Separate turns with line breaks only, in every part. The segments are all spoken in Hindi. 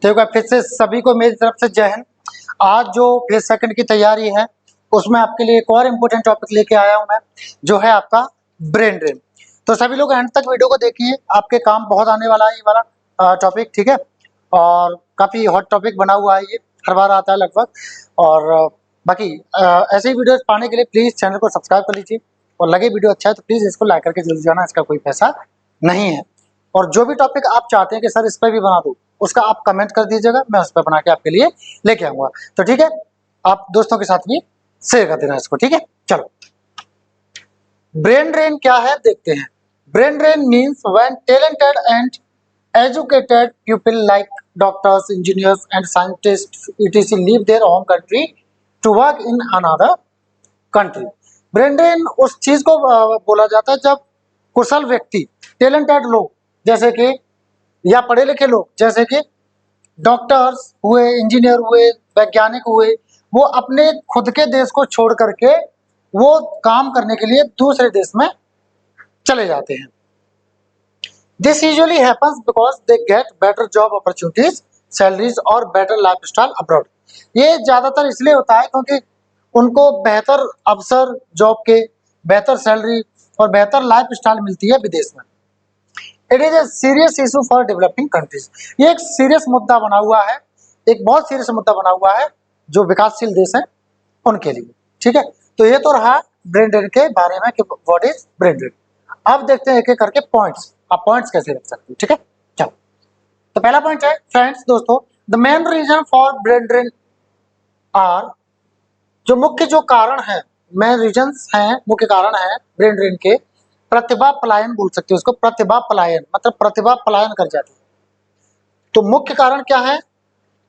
तो एक बार फिर से सभी को मेरी तरफ से जय हिंद। आज जो फेज सेकंड की तैयारी है उसमें आपके लिए एक और इम्पोर्टेंट टॉपिक लेके आया हूं मैं, जो है आपका ब्रेन ड्रेन। तो सभी लोग एंड तक वीडियो को देखिए, आपके काम बहुत आने वाला है ये वाला टॉपिक, ठीक है। और काफी हॉट टॉपिक बना हुआ है, ये हर बार आता है लगभग। और बाकी ऐसे ही वीडियोस पाने के लिए प्लीज चैनल को सब्सक्राइब कर लीजिए, और लगे वीडियो अच्छा है तो प्लीज इसको लाइक करके जल्दी जाना, इसका कोई पैसा नहीं है। और जो भी टॉपिक आप चाहते हैं कि सर इस पर भी बना दो, उसका आप कमेंट कर दीजिएगा, मैं उस पर बना के आपके लिए लेके आऊंगा। तो ठीक है, आप दोस्तों के साथ भी शेयर कर देना इसको, ठीक है। चलो, ब्रेन ड्रेन क्या है देखते हैं। Brain drain means when talented and educated people like doctors, engineers and scientists etc leave their home country to work in another country। Brain drain उस चीज को बोला जाता है जब कुशल व्यक्ति, टैलेंटेड लोग जैसे कि, या पढ़े लिखे लोग जैसे कि डॉक्टर्स हुए, इंजीनियर हुए, वैज्ञानिक हुए, वो अपने खुद के देश को छोड़ करके वो काम करने के लिए दूसरे देश में चले जाते हैं। This usually happens because they get better job opportunities, salaries और better lifestyle abroad। ये ज्यादातर इसलिए होता है क्योंकि उनको बेहतर अवसर जॉब के, बेहतर सैलरी और बेहतर लाइफस्टाइल मिलती है विदेश में। It is a serious issue for developing countries. ये एक सीरियस मुद्दा बना हुआ है, एक बहुत सीरियस मुद्दा बना हुआ है जो विकासशील देश हैं उनके लिए, ठीक है। तो ये तो रहा ब्रेन ड्रेन के बारे में कि व्हाट इज ब्रेन ड्रेन। अब देखते हैं एक एक करके पॉइंट्स, आप पॉइंट्स कैसे रख सकते हो, ठीक है। चलो, तो पहला पॉइंट है फ्रेंड्स, दोस्तों, the main reason for brain drain are, जो मुख्य जो कारण है, मेन रीजंस हैं, मुख्य कारण है ब्रेन ड्रेन के, प्रतिभा पलायन बोल सकते हो उसको। प्रतिभा पलायन मतलब प्रतिभा पलायन कर जाती है। तो मुख्य कारण क्या है,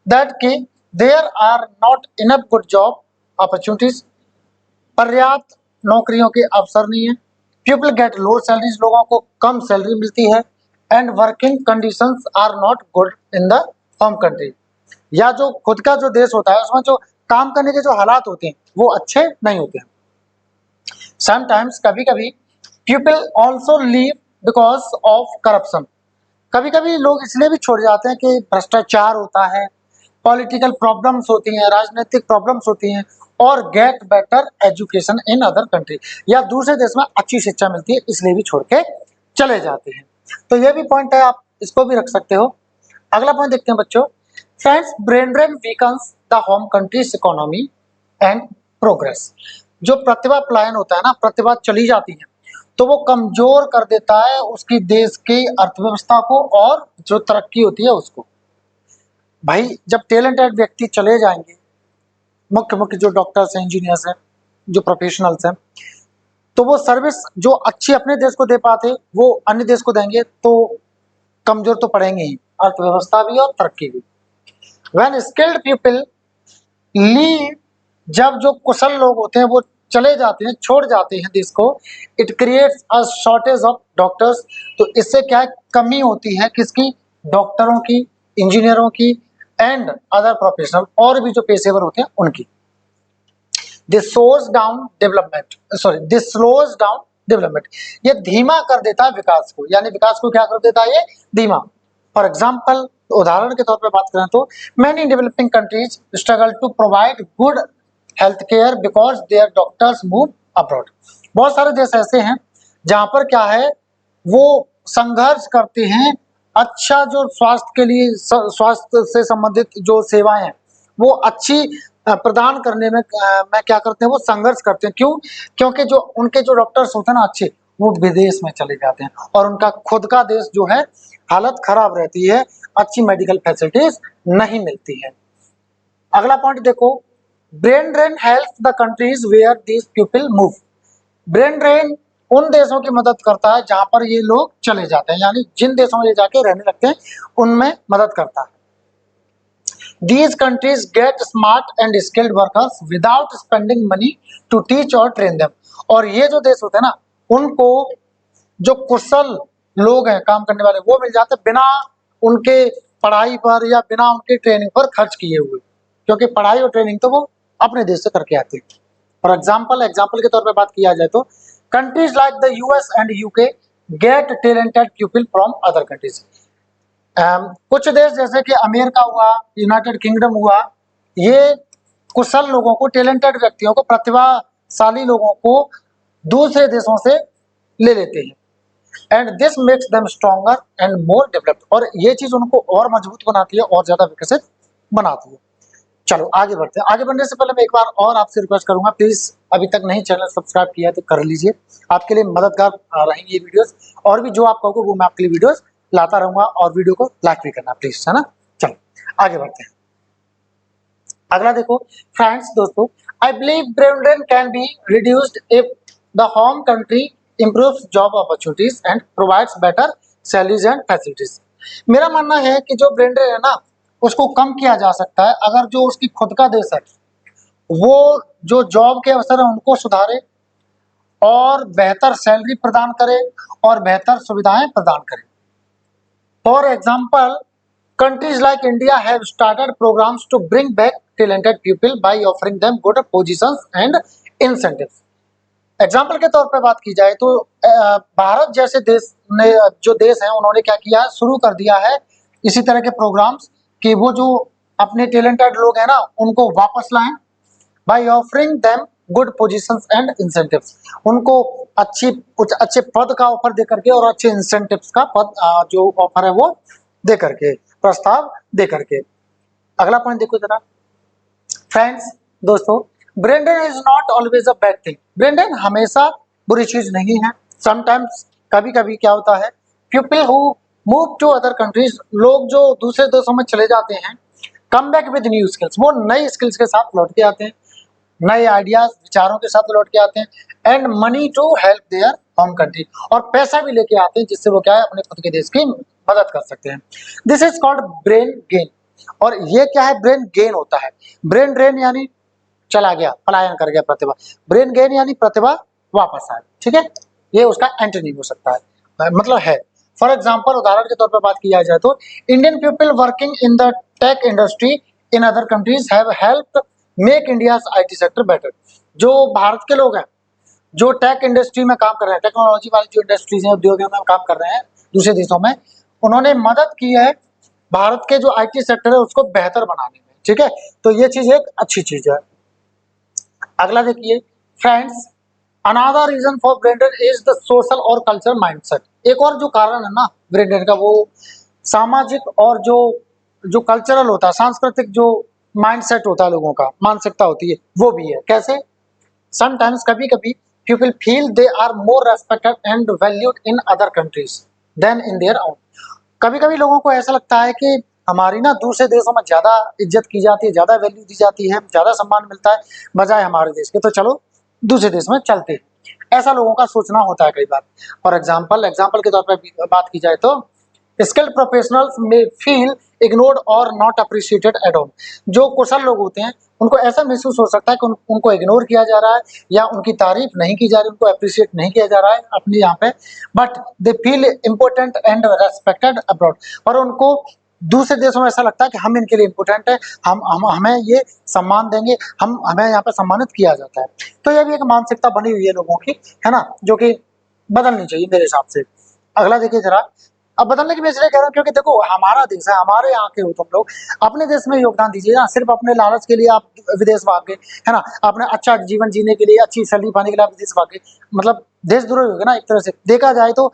दैट कि there are not enough good job opportunities, पर्याप्त नौकरियों के अवसर नहीं है। पीपल गेट लो सैलरीज, लोगों को कम सैलरी मिलती है। And working conditions are not good in the home country, या जो खुद का जो देश होता है उसमें जो काम करने के जो हालात होते हैं वो अच्छे नहीं होते हैं। समटाइम्स, कभी कभी, people also leave because of corruption, कभी कभी लोग इसलिए भी छोड़ जाते हैं कि भ्रष्टाचार होता है, पॉलिटिकल प्रॉब्लम्स होती हैं, राजनीतिक प्रॉब्लम्स होती हैं, और get better education in other country, या दूसरे देश में अच्छी शिक्षा मिलती है इसलिए भी छोड़ के चले जाते हैं। तो ये भी पॉइंट है, आप इसको भी रख सकते हो। अगला पॉइंट देखते हैं बच्चों, friends, brain drain weakens the home countries economy and progress. जो प्रतिभा पलायन होता है ना, प्रतिभा चली जाती है तो वो कमजोर कर देता है उसकी देश की अर्थव्यवस्था को और जो तरक्की होती है उसको। भाई, जब टैलेंटेड व्यक्ति चले जाएंगे, मुख्य मुख्य जो डॉक्टर्स हैं, इंजीनियर्स हैं, जो प्रोफेशनल्स हैं, तो वो सर्विस जो अच्छी अपने देश को दे पाते वो अन्य देश को देंगे तो कमजोर तो पड़ेंगे ही, अर्थव्यवस्था भी और तरक्की भी। व्हेन स्किल्ड पीपल लीव, जब जो कुशल लोग होते हैं वो चले जाते हैं, छोड़ जाते हैं देश को, it creates a shortage of doctors. तो इससे क्या है, कमी होती है किसकी, डॉक्टरों की, इंजीनियरों की एंड अदर प्रोफेशनल, और भी जो पेशेवर होते हैं उनकी। दिस स्लोज डाउन डेवलपमेंट, ये धीमा कर देता है विकास को, यानी विकास को क्या कर देता है, ये धीमा। फॉर एग्जाम्पल, उदाहरण के तौर पर बात करें तो many developing countries struggle to provide good health care because their doctors move abroad. बहुत सारे देश ऐसे हैं जहां पर क्या है, वो संघर्ष करते हैं अच्छा जो स्वास्थ्य के लिए, स्वास्थ्य से संबंधित जो सेवाएं हैं वो अच्छी प्रदान करने में क्या करते हैं, वो संघर्ष करते हैं। क्यों? क्योंकि जो उनके जो डॉक्टर्स होते हैं ना अच्छे, वो विदेश में चले जाते हैं और उनका खुद का देश जो है हालत खराब रहती है, अच्छी मेडिकल फैसिलिटीज नहीं मिलती है। अगला पॉइंट देखो, brain drain help the countries where these people move. Brain drain उन देशों की मदद करता है जहां पर ये लोग चले जाते हैं, यानी जिन देशों में ये जाके रहने लगते हैं उनमें मदद करता है। These countries get smart and skilled workers without spending money to teach or train them। और ये जो देश होते हैं ना, उनको जो कुशल लोग हैं, काम करने वाले, वो मिल जाते हैं बिना उनके पढ़ाई पर या बिना उनकी ट्रेनिंग पर खर्च किए हुए, क्योंकि पढ़ाई और ट्रेनिंग तो वो अपने देश से करके आते हैं। फॉर एग्जाम्पल के तौर पे बात किया जाए तो countries like the US and UK get talented people from other countries. कुछ देश जैसे कि अमेरिका हुआ, यूनाइटेड किंगडम हुआ, ये कुशल लोगों को, टैलेंटेड व्यक्तियों को, प्रतिभाशाली लोगों को दूसरे देशों से ले लेते हैं and this makes them stronger and more developed, और ये चीज उनको और मजबूत बनाती है और ज्यादा विकसित बनाती है। चलो आगे बढ़ते हैं। आगे बढ़ने से पहले मैं एक बार और आपसे रिक्वेस्ट करूंगा, प्लीज अभी तक नहीं चैनल सब्सक्राइब किया है तो कर लीजिए, आपके लिए मददगार रहेंगी ये वीडियोस, और भी जो आप कहोगे वो मैं आपके लिए वीडियोस लाता रहूंगा, और वीडियो को लाइक भी करना प्लीज, है ना। चलो आगे बढ़ते हैं। अगला देखो फ्रेंड्स, दोस्तों, I believe brain drain can be reduced if the home country improves job opportunities and provides better salaries and facilities. मेरा मानना है कि जो ब्रेन ड्रेन है ना, उसको कम किया जा सकता है अगर जो उसकी खुद का देश है वो जो जॉब के अवसर है उनको सुधारे और बेहतर सैलरी प्रदान करे और बेहतर सुविधाएं प्रदान करे। For example, countries like India have started programs to bring back talented people by offering them good positions and incentives. Example के तौर पे बात की जाए तो भारत जैसे देश ने, जो देश है, उन्होंने क्या किया, शुरू कर दिया है इसी तरह के प्रोग्राम्स कि वो जो अपने टैलेंटेड लोग हैं ना उनको वापस लाएं by offering them good positions and incentives, उनको अच्छे पद का ऑफर दे करके और अच्छे इंसेंटिव्स का पद जो ऑफर है वो दे करके, प्रस्ताव दे करके। अगला पॉइंट देखो जरा फ्रेंड्स, दोस्तों, brain drain is not always a bad thing. Brain drain हमेशा बुरी चीज नहीं है। समटाइम्स, कभी कभी क्या होता है, people who move to other countries, लोग जो दूसरे देशों में चले जाते हैं, come back with new skills, वो नई स्किल्स के साथ लौट के आते हैं, नए आइडियाज, विचारों के साथ लौट के आते हैं and money to help their home country, और पैसा भी लेके आते हैं जिससे वो क्या है, अपने खुद के देश की मदद कर सकते हैं। This is called brain gain. और ये क्या है, ब्रेन गेन होता है। ब्रेन ड्रेन यानी चला गया, पलायन कर गया प्रतिभा, ब्रेन गेन यानी प्रतिभा वापस आए, ठीक है, ये उसका एंटोनिम हो सकता है, मतलब है। फॉर एग्जाम्पल, उदाहरण के तौर पर बात की जाए तो Indian people working in the tech industry in other countries have helped make India's IT sector better. जो भारत के लोग हैं जो टेक इंडस्ट्री में काम कर रहे हैं, टेक्नोलॉजी वाली जो इंडस्ट्रीज हैं, उद्योगों में काम कर रहे हैं दूसरे देशों में, उन्होंने मदद की है भारत के जो आईटी सेक्टर है उसको बेहतर बनाने में, ठीक है, तो ये चीज एक अच्छी चीज है। अगला देखिए friends, another reason for brain drain is the social और कल्चरल माइंडसेट। एक और जो कारण है ना ब्रेन ड्रेन का, वो सामाजिक और जो कल्चरल होता है, सांस्कृतिक जो माइंडसेट होता है, लोगों का मानसिकता होती है, वो भी है। कैसे? समटाइम्स, कभी कभी, people feel they are more respected and valued in other countries than in their own. कभी कभी लोगों को ऐसा लगता है कि हमारी ना दूसरे देशों में ज्यादा इज्जत की जाती है, ज्यादा वैल्यू दी जाती है, ज्यादा सम्मान मिलता है बजाय हमारे देश के, तो चलो दूसरे देश में चलते हैं, ऐसा लोगों का सोचना होता है कई बार। फॉर एग्जाम्पल के तौर पर बात की जाए तो स्किल्ड प्रोफेशनल्स में फील इग्नोर्ड और नॉट अप्रिशिएटेड एट ऑल। जो कुशल लोग होते हैं उनको ऐसा महसूस हो सकता है कि उनको इग्नोर किया जा रहा है या उनकी तारीफ नहीं की जा रही, उनको अप्रिशिएट नहीं किया जा रहा है अपने यहाँ पे, but they feel important and respected abroad. और उनको दूसरे देशों में ऐसा लगता है कि हम इनके लिए इम्पोर्टेंट है, हम हमें ये सम्मान देंगे, हमें यहाँ पे सम्मानित किया जाता है। तो ये भी एक मानसिकता बनी हुई है लोगों की, है ना, जो कि बदलनी चाहिए मेरे हिसाब से। अगला देखिए जरा, अब बदलने की मैं इसलिए कह रहा हूँ क्योंकि देखो हमारा देश है, हमारे यहाँ के हो तुम लोग, अपने देश में योगदान दीजिए ना। सिर्फ अपने लालच के लिए आप विदेश भाग गए, है ना, अपने अच्छा जीवन जीने के लिए, अच्छी सैलरी पाने के लिए आप विदेश भाग गए, मतलब देशद्रोही हो गए ना, एक तरह से देखा जाए तो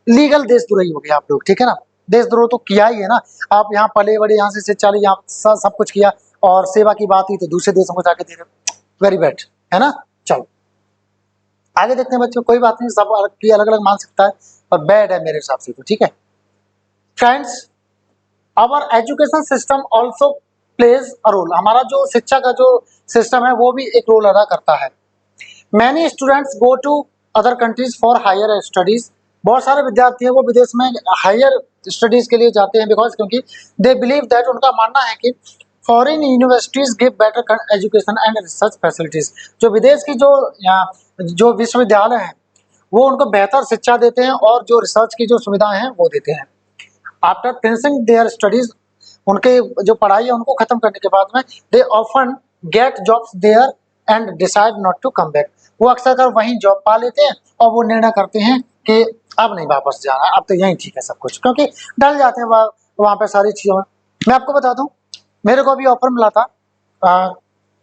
लीगल देशद्रोही हो गए आप लोग, ठीक है ना। देशद्रोह तो किया ही है ना, आप यहाँ पले बड़े, यहाँ से शिक्षा ली, यहाँ सब कुछ किया, और सेवा की बात ही तो दूसरे देशों को जाके दे रहे, वेरी बैड, है ना। चलो आगे देखते हैं बच्चों, कोई बात नहीं, सब की अलग अलग मानसिकता है, और बैड है मेरे हिसाब से तो, ठीक है friends. Our education system also plays a role. हमारा जो शिक्षा का जो सिस्टम है वो भी एक रोल अदा करता है। Many students go to other countries for higher studies. बहुत सारे विद्यार्थी हैं वो विदेश में हायर स्टडीज के लिए जाते हैं, बिकॉज क्योंकि दे बिलीव दैट, उनका मानना है कि foreign universities give better education and research facilities. जो विदेश की जो विश्वविद्यालय हैं वो उनको बेहतर शिक्षा देते हैं और जो रिसर्च की जो सुविधाएं हैं वो देते हैं। आफ्टर फिनिशिंग देयर स्टडीज, उनके जो पढ़ाई है उनको खत्म करने के बाद में, they often get jobs there and decide not to come back. वो अक्सर कर वहीं जॉब पा लेते हैं और वो निर्णय करते हैं कि अब नहीं वापस जाना, अब तो यहीं ठीक है सब कुछ, क्योंकि डल जाते हैं वहाँ पे सारी चीज़ों में मैं आपको बता दूं, मेरे को अभी ऑफर मिला था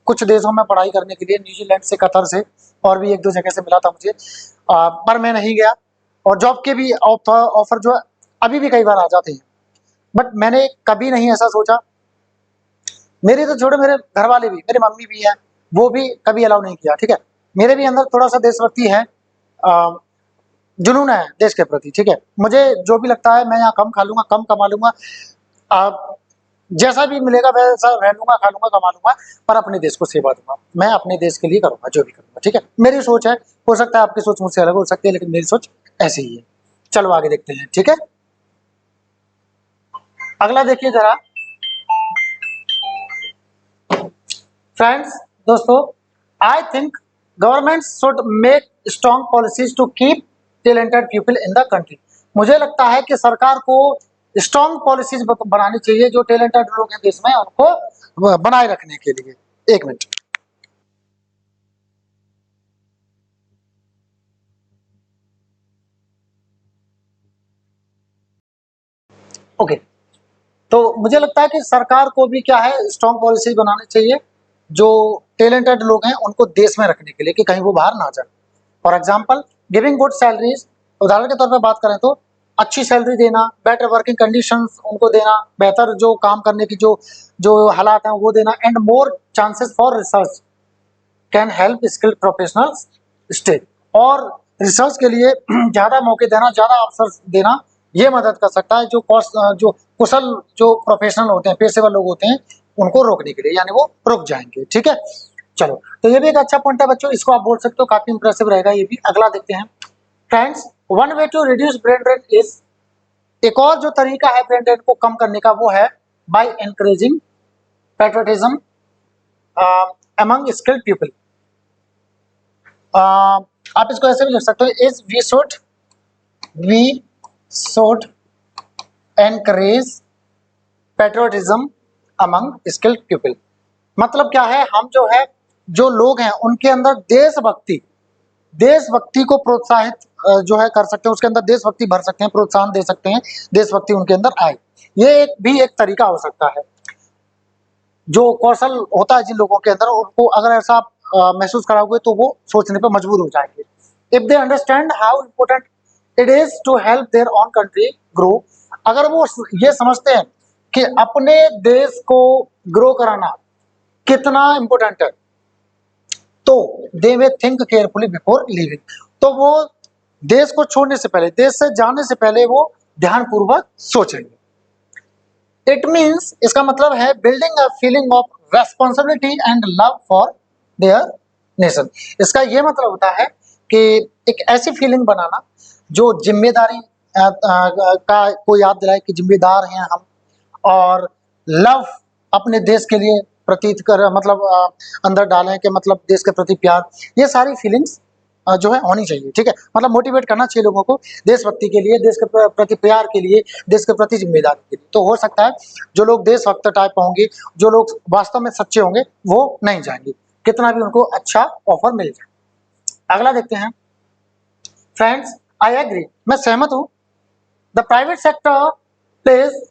कुछ देशों में पढ़ाई करने के लिए, न्यूजीलैंड से, कतर से, और भी एक दो जगह से मिला था मुझे, पर मैं नहीं गया। और जॉब के भी ऑफर जो है अभी भी कई बार आ जाते हैं, बट मैंने कभी नहीं ऐसा सोचा। मेरे तो छोड़ो, मेरे घर वाले भी, मेरी मम्मी भी है, वो भी कभी अलाउ नहीं किया, ठीक है। मेरे भी अंदर थोड़ा सा देशभक्ति है, जुनून है देश के प्रति, ठीक है। मुझे जो भी लगता है मैं यहाँ कम खा लूंगा, कम कमा लूंगा, जैसा भी मिलेगा वैसा रह लूंगा, खा लूंगा, कमा लूंगा, पर अपने देश को सेवा दूंगा। मैं अपने देश के लिए करूंगा जो भी करूंगा, ठीक है। मेरी सोच है, हो सकता है आपकी सोच मुझसे अलग हो सकती है, लेकिन मेरी सोच ऐसी ही है। चलो आगे देखते हैं, ठीक है। अगला देखिए जरा फ्रेंड्स, दोस्तों, I think government should make strong policies to keep talented people in the country. मुझे लगता है कि सरकार को स्ट्रॉन्ग पॉलिसीज बनानी चाहिए, जो टैलेंटेड लोग हैं देश में उनको बनाए रखने के लिए। एक मिनट, ओके। तो मुझे लगता है कि सरकार को भी क्या है, स्ट्रॉन्ग पॉलिसीज बनानी चाहिए, जो टैलेंटेड लोग हैं उनको देश में रखने के लिए, कि कहीं वो बाहर ना जाए। For example, giving good salaries, उदाहरण के तौर पर बात करें तो अच्छी सैलरी देना, बेटर वर्किंग कंडीशंस उनको देना, बेहतर जो काम करने की जो जो हालात हैं वो देना, and more chances for research can help skilled professionals stay. और रिसर्च के लिए ज़्यादा मौके देना, ज़्यादा अवसर देना, ये मदद कर सकता है जो कुशल जो प्रोफेशनल होते हैं, पेशेवर लोग होते हैं, उनको रोकने के लिए, यानी वो रुक जाएंगे, ठीक है। चलो, तो ये भी एक अच्छा पॉइंट है बच्चों, इसको आप बोल सकते हो, काफी इंप्रेसिव रहेगा ये भी। अगला देखते हैं friends, one way to reduce brain drain is, एक और जो तरीका है ब्रेन ड्रेन को कम करने का वो है by encouraging patriotism among skilled people. आप इसको ऐसे भी लिख सकते हो, is we should encourage patriotism among skilled people. मतलब क्या है, हम जो है, जो लोग हैं उनके अंदर देशभक्ति को प्रोत्साहित जो है कर सकते हैं, उसके अंदर देशभक्ति भर सकते हैं, प्रोत्साहन दे सकते हैं, देशभक्ति उनके अंदर आए। ये एक भी एक तरीका हो सकता है। जो कौशल होता है जिन लोगों के अंदर, उनको अगर ऐसा आप महसूस कराओगे तो वो सोचने पर मजबूर हो जाएंगे। If they understand how important it is to help their own country grow, अगर वो ये समझते हैं कि अपने देश को ग्रो कराना कितना इम्पोर्टेंट है, तो they may think carefully before living. तो वो देश को छोड़ने से पहले, देश से जाने से पहले वो ध्यानपूर्वक सोचेंगे। इट मीन्स, इसका मतलब है building a feeling of responsibility and love for their nation. इसका ये मतलब होता है कि एक ऐसी फीलिंग बनाना जो जिम्मेदारी का को याद दिलाए कि जिम्मेदार हैं हम, और लव अपने देश के लिए प्रतीत कर, मतलब अंदर डालें कि मतलब देश के प्रति प्यार, ये सारी फीलिंग्स जो है होनी चाहिए, ठीक है। मतलब मोटिवेट करना चाहिए लोगों को देशभक्ति के लिए, देश के प्रति प्यार के लिए, देश के प्रति जिम्मेदारी के लिए। तो हो सकता है जो लोग देशभक्त टाइप होंगे, जो लोग वास्तव में सच्चे होंगे, वो नहीं जाएंगे, कितना भी उनको अच्छा ऑफर मिल जाए। अगला देखते हैं फ्रेंड्स, आई एग्री, मैं सहमत हूं, the private sector plays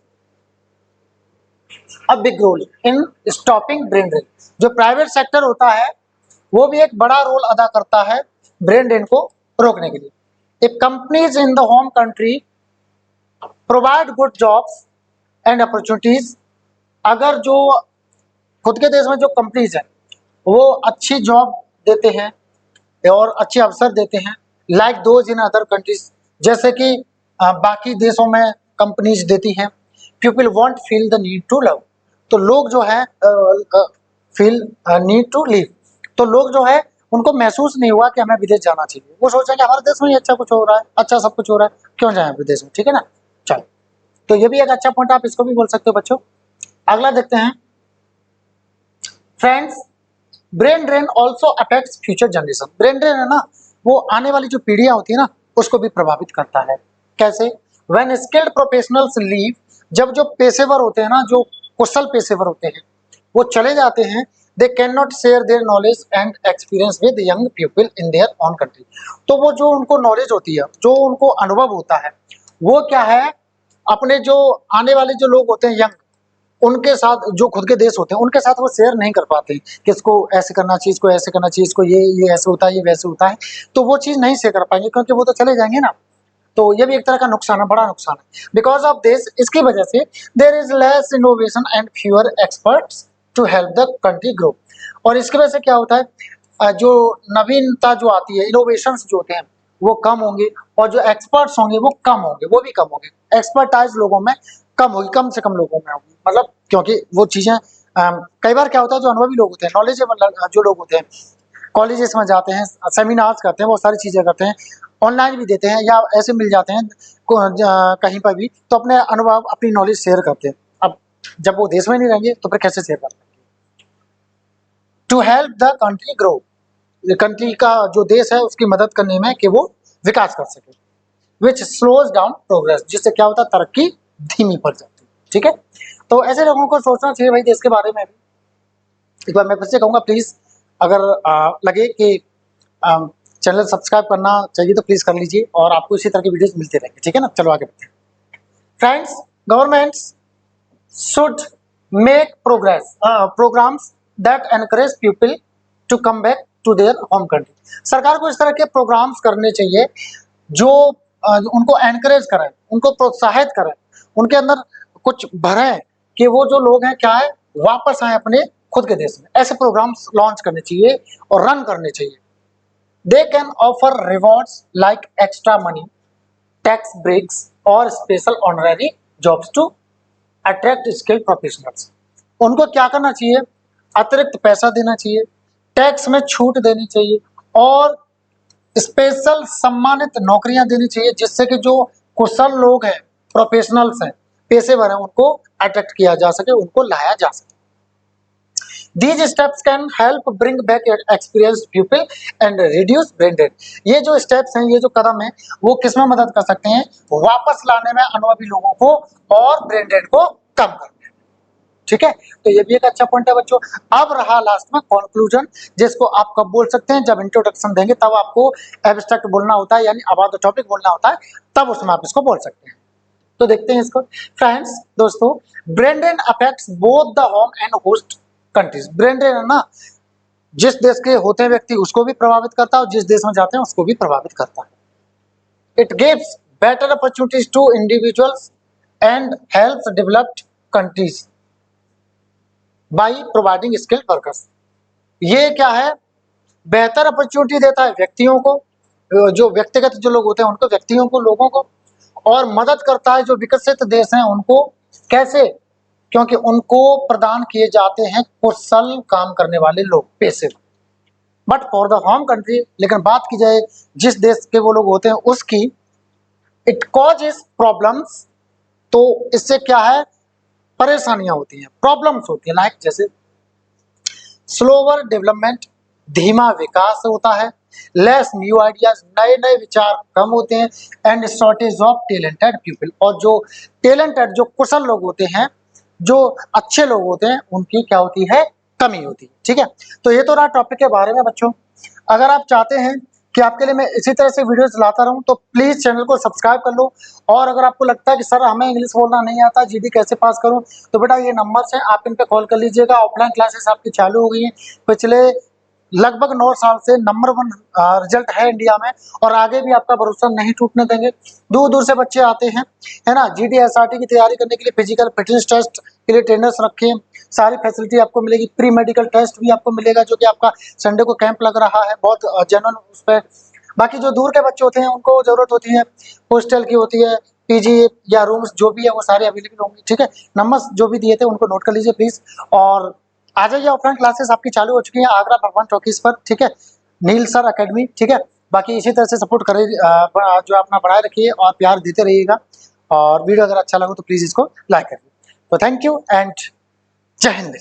a big role in stopping brain drain. जो प्राइवेट सेक्टर होता है वो भी एक बड़ा रोल अदा करता है ब्रेन ड्रेन को रोकने के लिए। If companies in the home country provide good jobs and opportunities, अगर जो खुद के देश में जो कंपनीज हैं वो अच्छी जॉब देते हैं और अच्छे अवसर देते हैं, like those in other countries, जैसे कि बाकी देशों में कंपनीज देती हैं, people won't feel the need to love, तो लोग जो है फील नीड टू लीव, तो लोग जो है उनको महसूस नहीं हुआ कि हमें विदेश जाना चाहिए, वो सोचेंगे हमारे देश में ही अच्छा कुछ हो रहा है, अच्छा सब कुछ हो रहा है, क्यों जाए विदेश में, ठीक है ना। चलो, तो ये भी एक अच्छा पॉइंट, आप इसको भी बोल सकते हो बच्चों। अगला देखते हैं friends, brain drain also affects future generation. Brain drain है ना, वो आने वाली जो पीढ़ियां होती है ना, उसको भी प्रभावित करता है। कैसे? व्हेन स्किल्ड प्रोफेशनल्स लीव, जब जो पेशेवर होते हैं ना, जो कुशल पेशेवर होते हैं, वो चले जाते हैं, they can not share their knowledge and experience with young people in their own country. तो वो जो उनको नॉलेज होती है, जो उनको अनुभव होता है, वो क्या है, अपने जो आने वाले जो लोग होते हैं यंग, उनके साथ, जो खुद के देश होते हैं उनके साथ वो शेयर नहीं कर पाते कि इसको ऐसे करना चाहिए, इसको ऐसे करना चाहिए, इसको ये ऐसे होता है, ये वैसे होता है, तो वो चीज़ नहीं शेयर कर पाएंगे क्योंकि वो तो चले जाएंगे ना। तो ये भी एक तरह का नुकसान है, बड़ा नुकसान है। बिकॉज ऑफ दिस, इसकी वजह से there is less innovation and fewer experts to help the country grow. और इसकी वजह से क्या होता है, जो नवीनता जो आती है, इनोवेशंस जो होते हैं वो कम होंगे, और जो एक्सपर्ट्स होंगे वो कम होंगे, वो भी कम होंगे। एक्सपर्टाइज लोगों में कम होगी, कम से कम लोगों में होगी, मतलब क्योंकि वो चीज़ें कई बार क्या होता है, जो अनुभवी लोग होते हैं, नॉलेजेबल जो लोग होते हैं, कॉलेजेस में जाते हैं, सेमिनार्स करते हैं, बहुत सारी चीज़ें करते हैं, ऑनलाइन भी देते हैं या ऐसे मिल जाते हैं कहीं पर भी, तो अपने अनुभव, अपनी नॉलेज शेयर करते हैं। अब जब वो देश में नहीं रहेंगे तो फिर कैसे शेयर कर पाएंगे? To help the country grow, country का जो देश है उसकी मदद करने में कि वो विकास कर सके। विच स्लोज डाउन प्रोग्रेस, जिससे क्या होता है, तरक्की धीमी पड़ जाती है। ठीक है, तो ऐसे लोगों को सोचना चाहिए भाई देश के बारे में भी। एक बार मैं फिर से कहूँगा, प्लीज़ अगर लगे कि चैनल सब्सक्राइब करना चाहिए तो प्लीज़ कर लीजिए, और आपको इसी तरह की वीडियोस मिलते रहेंगे। ठीक है ना, चलो आगे बढ़ते हैं। Friends, governments should make programs that encourage people to come back to their home country। सरकार को इस तरह के प्रोग्राम्स करने चाहिए जो उनको एनकरेज करें, उनको प्रोत्साहित करें, उनके अंदर कुछ भरें कि वो जो लोग हैं क्या है, वापस आए अपने खुद के देश में। ऐसे प्रोग्राम्स लॉन्च करने चाहिए और रन करने चाहिए। They can offer rewards like extra money, tax breaks और special honorary jobs to attract skilled professionals. उनको क्या करना चाहिए, अतिरिक्त पैसा देना चाहिए, टैक्स में छूट देनी चाहिए, और स्पेशल सम्मानित नौकरियां देनी चाहिए, जिससे कि जो कुशल लोग हैं, प्रोफेशनल्स हैं, पेशेवर हैं, उनको अट्रैक्ट किया जा सके, उनको लाया जा सके। These steps can help bring back experienced people and reduce brain drain। ये जो स्टेप्स हैं, ये जो कदम है, वो किस में मदद कर सकते हैं, वापस लाने में अनुभवी लोगों को और ब्रेन ड्रेन को कम करने में। ठीक है, तो ये भी एक अच्छा पॉइंट है बच्चों। अब रहा लास्ट में कंक्लूजन, जिसको आप कब बोल सकते हैं, जब इंट्रोडक्शन देंगे तब आपको एब्स्ट्रैक्ट बोलना होता है, यानी अबाउट द टॉपिक बोलना होता है, तब उसमें आप इसको बोल सकते हैं। तो देखते हैं इसको। फ्रेंड्स, दोस्तों, brain drain affects both the home and host countries. Brain drain है ना, जिस देश के होते हैं व्यक्ति उसको भी प्रभावित करता है, और जिस देश में जाते हैं उसको भी प्रभावित करता है। It gives better opportunities to individuals and helps developed countries by providing skilled workers. ये क्या है, बेहतर अपॉर्चुनिटी देता है व्यक्तियों को, जो व्यक्तिगत जो लोग होते हैं उनको, व्यक्तियों को, लोगों को, और मदद करता है जो विकसित देश हैं उनको। कैसे? क्योंकि उनको प्रदान किए जाते हैं कुशल काम करने वाले लोग, पेशे। But for the home country, लेकिन बात की जाए जिस देश के वो लोग होते हैं उसकी, इट कॉजेस प्रॉब्लम्स। तो इससे क्या है, परेशानियां होती हैं, प्रॉब्लम्स होती हैं, लाइक जैसे स्लोअर डेवलपमेंट, धीमा विकास होता है, लेस न्यू आइडियाज, नए नए विचार कम होते हैं, and shortage of talented people. और जो टैलेंटेड, जो कुशल लोग होते हैं, जो अच्छे लोग होते हैं, उनकी क्या होती है, कमी होती है। ठीक है, तो ये तो रहा टॉपिक के बारे में बच्चों। अगर आप चाहते हैं कि आपके लिए मैं इसी तरह से वीडियोस लाता रहूं तो प्लीज चैनल को सब्सक्राइब कर लो। और अगर आपको लगता है कि सर हमें इंग्लिश बोलना नहीं आता, जीडी कैसे पास करूं, तो बेटा ये नंबर्स हैं, आप इन पे कॉल कर लीजिएगा। ऑफलाइन क्लासेस आपकी चालू हो गई हैं, पिछले लगभग 9 साल से नंबर 1 रिजल्ट है इंडिया में, और आगे भी आपका भरोसा नहीं टूटने देंगे। दूर दूर से बच्चे आते हैं, है ना, जीडी एसआरटी की तैयारी करने के लिए फिजिकल फिटनेस टेस्ट के लिए ट्रेनर्स रखे हैं, सारी फैसिलिटी आपको मिलेगी। प्री मेडिकल टेस्ट भी आपको मिलेगा, जो कि आपका संडे को कैंप लग रहा है, बहुत जेन्युइन उस पर। बाकी जो दूर के बच्चे होते हैं उनको जरूरत होती है हॉस्टल की, होती है पीजी या रूम्स, जो भी है वो सारे अवेलेबल होंगे। ठीक है, नंबर्स जो भी दिए थे उनको नोट कर लीजिए प्लीज, और आ जाइए। ऑफलाइन क्लासेस आपकी चालू हो चुकी हैं आगरा भगवान टॉकीज पर। ठीक है, नील सर एकेडमी। ठीक है, बाकी इसी तरह से सपोर्ट करें, जो अपना बढ़ाए रखिए और प्यार देते रहिएगा। और वीडियो अगर अच्छा लगे तो प्लीज इसको लाइक करिए। तो थैंक यू एंड जय हिंद।